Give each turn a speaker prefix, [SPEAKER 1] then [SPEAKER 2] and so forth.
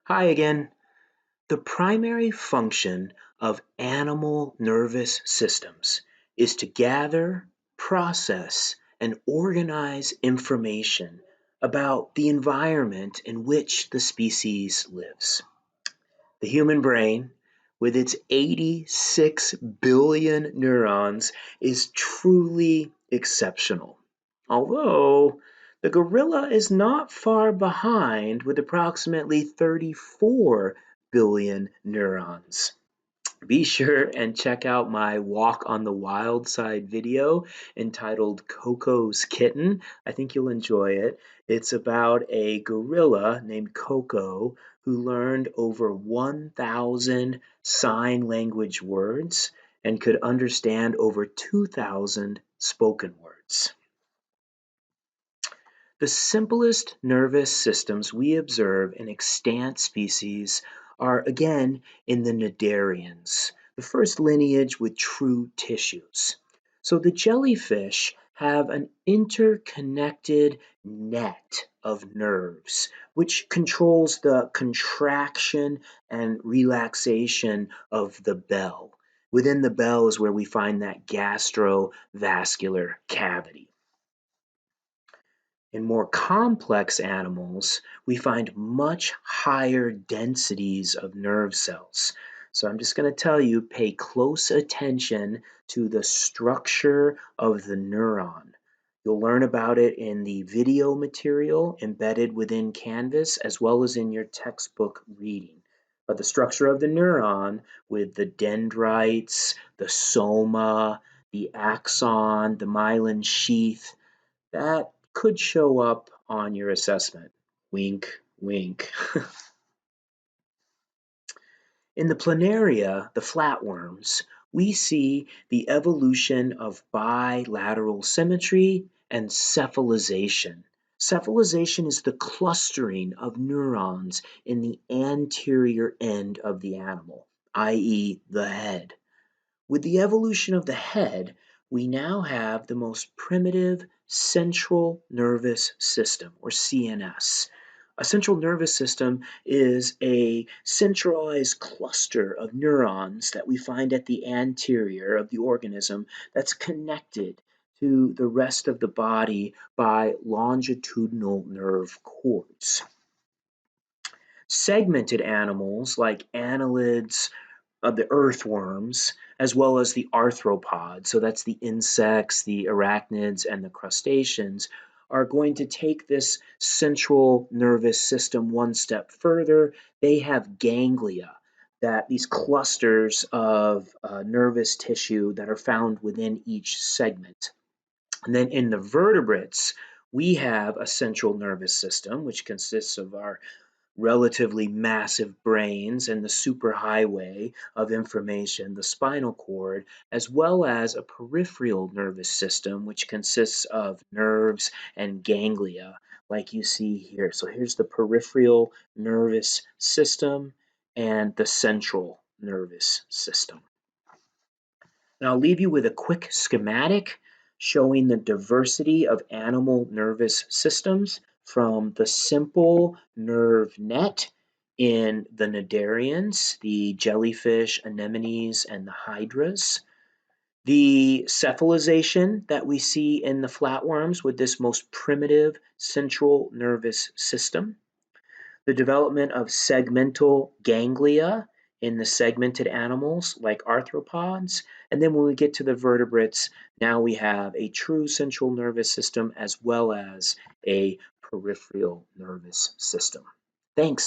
[SPEAKER 1] Hi again. The primary function of animal nervous systems is to gather, process, and organize information about the environment in which the species lives. The human brain, with its 86 billion neurons, is truly exceptional. Although the gorilla is not far behind with approximately 34 billion neurons. Be sure and check out my Walk on the Wild Side video entitled Coco's Kitten. I think you'll enjoy it. It's about a gorilla named Coco who learned over 1,000 sign language words and could understand over 2,000 spoken words. The simplest nervous systems we observe in extant species are again in the cnidarians, the first lineage with true tissues. So the jellyfish have an interconnected net of nerves, which controls the contraction and relaxation of the bell. Within the bell is where we find that gastrovascular cavity. In more complex animals, we find much higher densities of nerve cells. So I'm just going to tell you, pay close attention to the structure of the neuron. You'll learn about it in the video material embedded within Canvas as well as in your textbook reading. But the structure of the neuron with the dendrites, the soma, the axon, the myelin sheath, that could show up on your assessment. Wink, wink. In the planaria, the flatworms, we see the evolution of bilateral symmetry and cephalization. Cephalization is the clustering of neurons in the anterior end of the animal, i.e., the head. With the evolution of the head, we now have the most primitive central nervous system, or CNS. A central nervous system is a centralized cluster of neurons that we find at the anterior of the organism that's connected to the rest of the body by longitudinal nerve cords. Segmented animals like annelids, the earthworms, as well as the arthropods, so that's the insects, the arachnids, and the crustaceans, are going to take this central nervous system one step further. They have ganglia, that these clusters of nervous tissue that are found within each segment. And then in the vertebrates, we have a central nervous system, which consists of our relatively massive brains and the superhighway of information, the spinal cord, as well as a peripheral nervous system, which consists of nerves and ganglia, like you see here. So here's the peripheral nervous system and the central nervous system. And I'll leave you with a quick schematic showing the diversity of animal nervous systems from the simple nerve net in the cnidarians, the jellyfish, anemones, and the hydras, the cephalization that we see in the flatworms with this most primitive central nervous system, the development of segmental ganglia in the segmented animals like arthropods. And then when we get to the vertebrates, now we have a true central nervous system as well as a peripheral nervous system. Thanks.